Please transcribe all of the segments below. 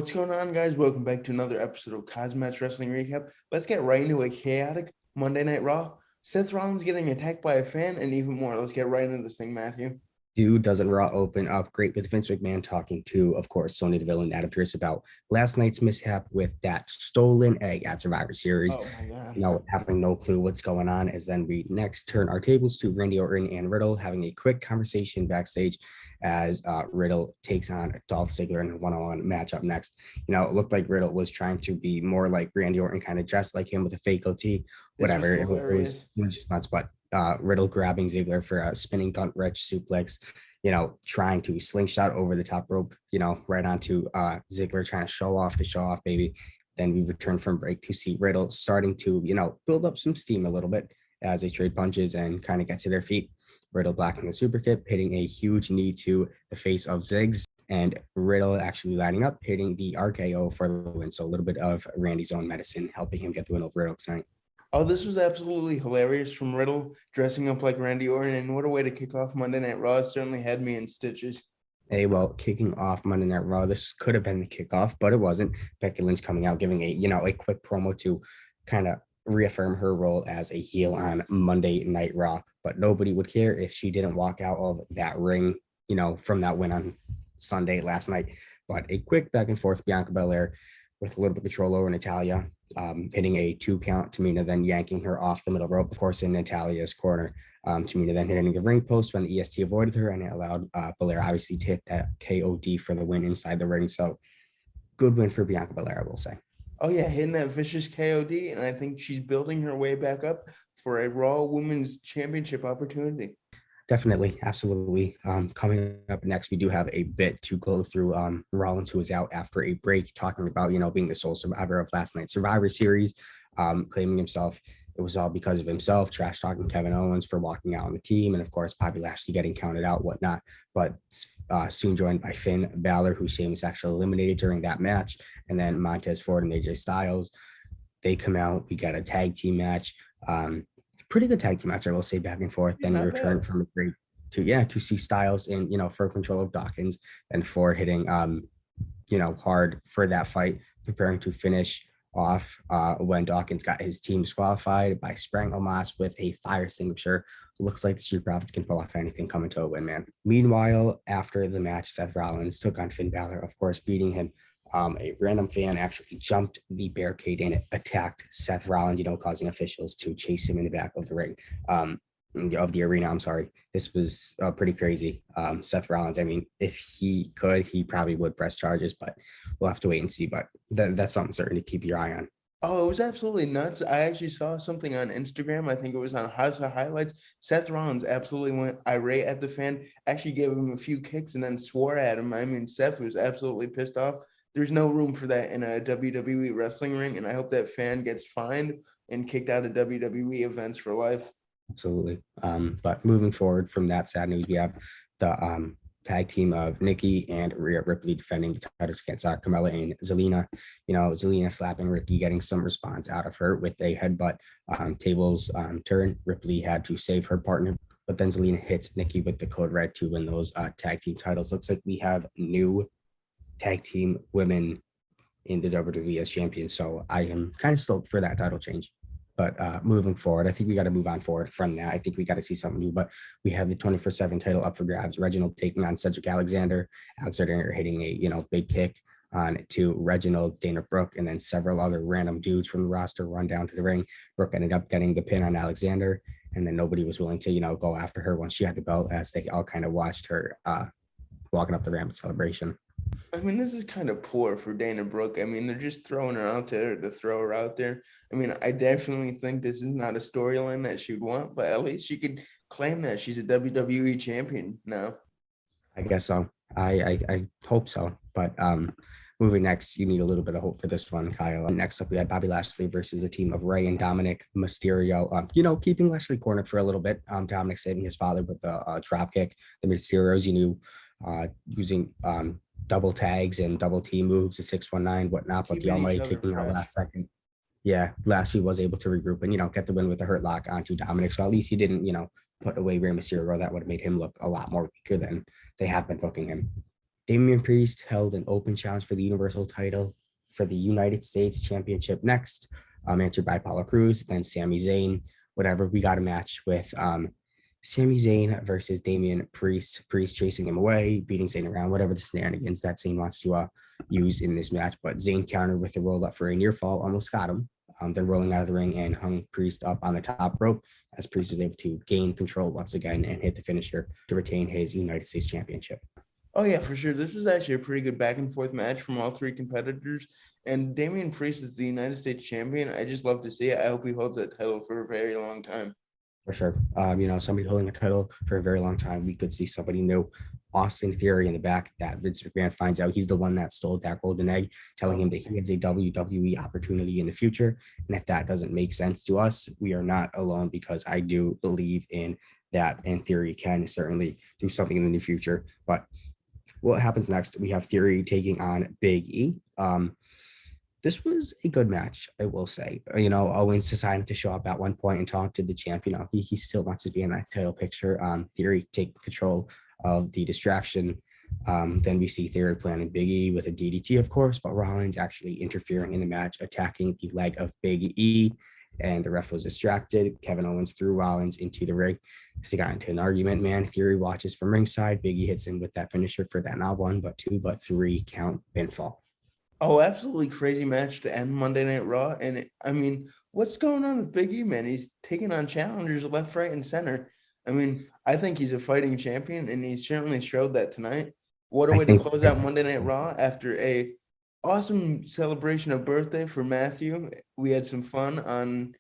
What's going on, guys? Welcome back to another episode of KozMatt Wrestling Recap. Let's get right into a chaotic Monday Night Raw. Seth Rollins getting attacked by a fan, and even more. Let's get right into this thing, Matthew. Doesn't Raw open up great with Vince McMahon talking to, of course, Sonya Deville and Adam Pearce about last night's mishap with that stolen egg at Survivor Series. Oh my God. Having no clue what's going on, as then we next turn our tables to Randy Orton and Riddle having a quick conversation backstage as Riddle takes on Dolph Ziggler in a one-on-one matchup next. It looked like Riddle was trying to be more like Randy Orton, kind of dressed like him with a fake OT, whatever. It was just nuts, but Riddle grabbing Ziggler for a spinning gun wrench suplex, trying to slingshot over the top rope, right onto Ziggler, trying to show off baby. Then we return from break to see Riddle starting to, build up some steam a little bit as they trade punches and kind of get to their feet. Riddle blocking the super kick, hitting a huge knee to the face of Ziggs, and Riddle actually lining up, hitting the RKO for the win. So a little bit of Randy's own medicine helping him get the win over Riddle tonight. Oh, this was absolutely hilarious from Riddle dressing up like Randy Orton, and what a way to kick off Monday Night Raw. It certainly had me in stitches. Hey, well, kicking off Monday Night Raw, this could have been the kickoff, but it wasn't. Becky Lynch coming out, giving a quick promo to kind of reaffirm her role as a heel on Monday Night Raw, but nobody would care if she didn't walk out of that ring, from that win on Sunday last night. But a quick back and forth, Bianca Belair with a little bit of control over Natalya, hitting a 2 count, Tamina then yanking her off the middle rope, of course, in Natalya's corner. Tamina then hitting the ring post when the EST avoided her, and it allowed Belair obviously to hit that KOD for the win inside the ring. So good win for Bianca Belair, I will say. Oh yeah, hitting that vicious KOD, and I think she's building her way back up for a Raw Women's Championship opportunity. Definitely, absolutely. Coming up next, we do have a bit to go through. Rollins, who was out after a break, talking about being the sole survivor of last night's Survivor Series, claiming himself. It was all because of himself, trash talking Kevin Owens for walking out on the team, and of course Bobby Lashley getting counted out, whatnot. But soon joined by Finn Balor, who Sheamus actually eliminated during that match, and then Montez Ford and AJ Styles. They come out. We got a tag team match. Pretty good tag team match, I will say, back and forth. Then we return from a break to see Styles in for control of Dawkins, and Ford hitting hard for that fight, preparing to finish off when Dawkins got his team disqualified by spraying Omos with a fire extinguisher. Looks like the Street Profits can pull off anything coming to a win, man. Meanwhile, after the match, Seth Rollins took on Finn Balor, of course, beating him. A random fan actually jumped the barricade and attacked Seth Rollins, causing officials to chase him in the back of the ring, of the arena. I'm sorry. This was pretty crazy. Seth Rollins, if he could, he probably would press charges, but we'll have to wait and see. But that's something certain to keep your eye on. Oh, it was absolutely nuts. I actually saw something on Instagram. I think it was on House of Highlights. Seth Rollins absolutely went irate at the fan, actually gave him a few kicks and then swore at him. Seth was absolutely pissed off. There's no room for that in a WWE wrestling ring, and I hope that fan gets fined and kicked out of WWE events for life. Absolutely. But moving forward from that sad news, we have the tag team of Nikki and Rhea Ripley defending the titles against Carmella and Zelina. Zelina slapping Ricky, getting some response out of her with a headbutt. Tables turn. Ripley had to save her partner, but then Zelina hits Nikki with the code red to win those tag team titles. Looks like we have new tag team women in the WWE as champions. So I am kind of stoked for that title change. But moving forward, I think we got to move on forward from that. I think we got to see something new, but we have the 24/7 title up for grabs. Reginald taking on Cedric Alexander. Alexander hitting a big kick on to Reginald, Dana Brooke, and then several other random dudes from the roster run down to the ring. Brooke ended up getting the pin on Alexander, and then nobody was willing to, go after her once she had the belt, as they all kind of watched her walking up the ramp at Celebration. This is kind of poor for Dana Brooke. They're just throwing her out there to throw her out there. I definitely think this is not a storyline that she'd want, but at least she could claim that she's a WWE champion now. I guess so. I hope so. But moving next, you need a little bit of hope for this one, Kyle. Next up, we had Bobby Lashley versus the team of Rey and Dominic Mysterio. Keeping Lashley cornered for a little bit. Dominic saving his father with a drop kick. The Mysterios, using double tags and double team moves, the 619, whatnot, but the Almighty kicking out last second. Yeah, Lashley was able to regroup and, get the win with the hurt lock onto Dominic. So at least he didn't, put away Rey Mysterio. That would have made him look a lot more weaker than they have been booking him. Damian Priest held an open challenge for the Universal title for the United States Championship next, answered by Apollo Crews, then Sami Zayn. Whatever, we got a match with Sami Zayn versus Damian Priest. Priest chasing him away, beating Zayn around, whatever the shenanigans that Zayn wants to use in this match. But Zayn countered with a roll up for a near fall, almost got him. Then rolling out of the ring and hung Priest up on the top rope as Priest was able to gain control once again and hit the finisher to retain his United States Championship. Oh, yeah, for sure. This was actually a pretty good back and forth match from all three competitors. And Damian Priest is the United States champion. I just love to see it. I hope he holds that title for a very long time. For sure. Somebody holding a title for a very long time. We could see somebody new. Austin Theory in the back that Vince McMahon finds out he's the one that stole that golden egg, telling him that he has a WWE opportunity in the future. And if that doesn't make sense to us, we are not alone, because I do believe in that. And Theory can certainly do something in the near future. But what happens next? We have Theory taking on Big E. This was a good match, I will say. Owens decided to show up at one point and talk to the champ. He still wants to be in that title picture. Theory taking control of the distraction. Then we see Theory planning Big E with a DDT, of course, but Rollins actually interfering in the match, attacking the leg of Big E, and the ref was distracted. Kevin Owens threw Rollins into the ring because they got into an argument, man. Theory watches from ringside. Big E hits him with that finisher for that not one, but two, but three count pinfall. Oh, absolutely crazy match to end Monday Night Raw. And what's going on with Big E, man? He's taking on challengers left, right, and center. I think he's a fighting champion, and he certainly showed that tonight. What a way to close out Monday Night Raw after a awesome celebration of birthday for Matthew. We had some fun on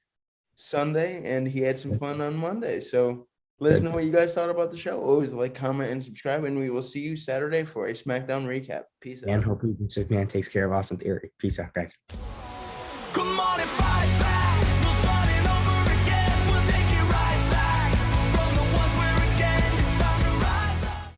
Sunday, and he had some fun on Monday. So let us know what you guys thought about the show. Always like, comment, and subscribe, and we will see you Saturday for a SmackDown recap. Peace out. And hopefully Vince McMahon takes care of Austin Theory. Peace out, guys. Come on.